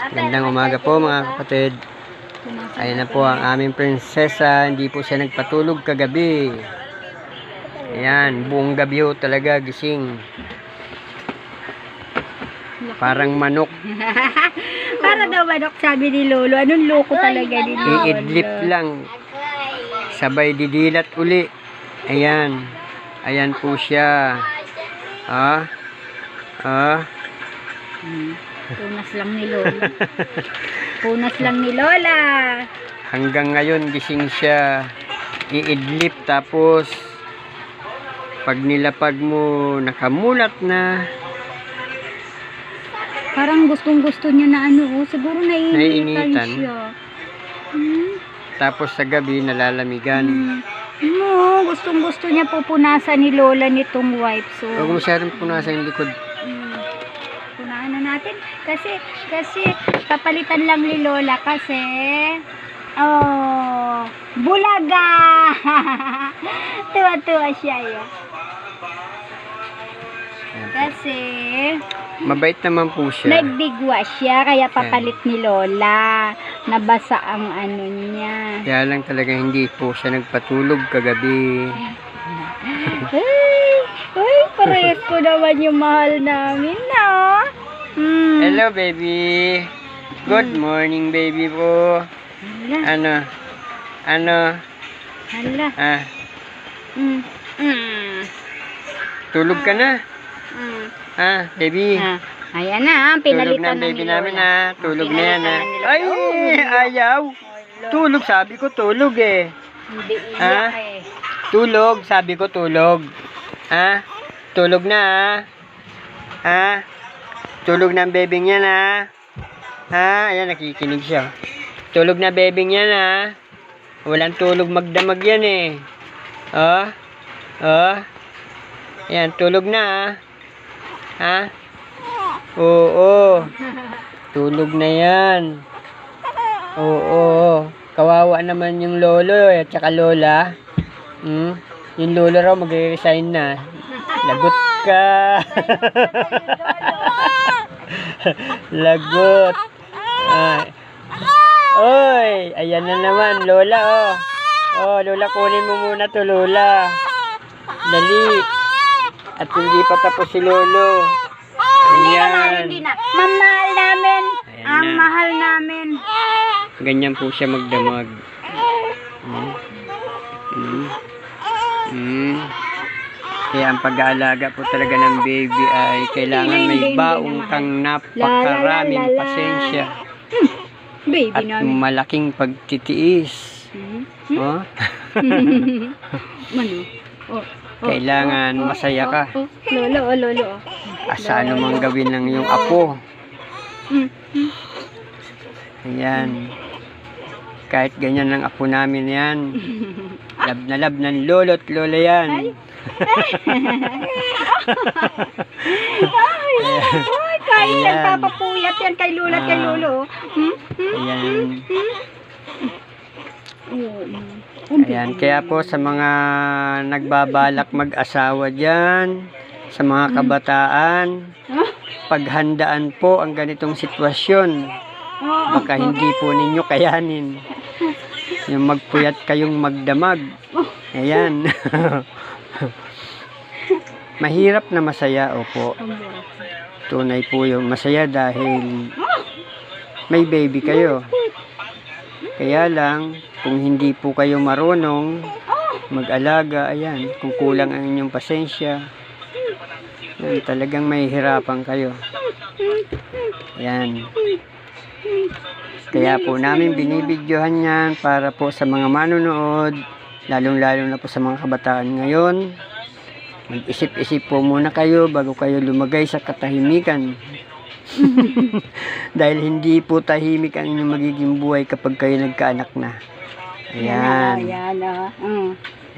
Magandang umaga po mga kapatid. Ayan na po ang aming prinsesa. Hindi po siya nagpatulog kagabi. Ayan, buong gabi ho talaga gising. Parang manok. Para daw manok, sabi ni Lolo. Anong loko talaga ni Lolo? Iidlip lang. Sabay didilat uli. Ayan. Ayan po siya. Punas lang ni Lola. Punas lang ni Lola. Hanggang ngayon gising siya. Iidlip tapos pag nilapag mo nakamulat na. Parang gustong-gusto niya na ano, siguro naiinitan siya. Tapos sa gabi nalalamigan. Gustong-gusto niya pupunasan ni Lola nitong wipe. So, huwag masyadong punasan yung likod. Punahan na natin. Kasi papalitan lang ni Lola kasi bulaga. Tuwa-tuwa siya yun. Kasi Mabait naman po siya. nagdigwa siya kaya papalit ni Lola. Nabasa ang ano niya. Kaya lang talaga hindi po siya nagpatulog kagabi. Uy, parehas ko naman yung mahal namin, no? Hello baby. Good morning baby po. Ano? Hala. Tulog ka na? Baby. Ayan na, Tulog na pinalitan ang na baby ni namin Lola. ha. Tulog na yan ha. Pinalitan na ni Lola. Ay, ayaw. Tulog, sabi ko tulog eh. Hindi iyak eh. Tulog, sabi ko tulog. Tulog na ha. Tulog na ang bebing yan ha. Ayan, nakikinig siya. Tulog na bebing yan ha. Walang tulog magdamag yan eh. Ayan, tulog na ha. Oo. Tulog na yan. Oo. Kawawa naman yung lolo at saka lola. Yung lolo raw mag-resign na. Lagot ka. Lagot. Oy, ayan na naman lola lola, kunin mo muna to lola. Dali. At hindi pa tapos si lolo. Ayan. Hindi na. Mamahal namin. Ang mahal namin. Ganyan po siya magdamag. Kaya ang pag-aalaga po talaga ng baby ay kailangan may baong kang napakaraming pasensya Baby at namin. malaking pagtitiis. Kailangan masaya ka. Lolo. Asa ano mang gawin ng iyong apo. Ayan. Kahit ganyan ng apo namin yan. Lab na lab ng lolo at lola yan. Kaya nagpapapuyat yan kay lolo at kay lolo. Ayan. Ayan. Kaya po sa mga nagbabalak mag-asawa dyan, sa mga kabataan, paghandaan po ang ganitong sitwasyon. Baka hindi po ninyo kayanin. Yung magpuyat kayong magdamag. Ayan. Mahirap na masaya, opo. Tunay po yung masaya dahil may baby kayo. Kaya lang, kung hindi po kayo marunong mag-alaga, ayan, kung kulang ang inyong pasensya, yan, talagang mahihirapan kayo. Ayan. Kaya po namin binibidyohan yan para po sa mga manonood, lalong-lalo na po sa mga kabataan ngayon. Mag-isip-isip po muna kayo bago kayo lumagay sa katahimikan. Dahil hindi po tahimik ang inyong magiging buhay kapag kayo nagkaanak na. Ayan.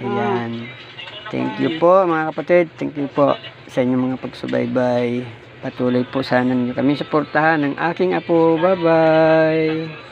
Ayan. Thank you po mga kapatid. Thank you po sa inyong mga pagsubaybay. Patuloy po sana niyo kami suportahan ng aking apo. Bye-bye.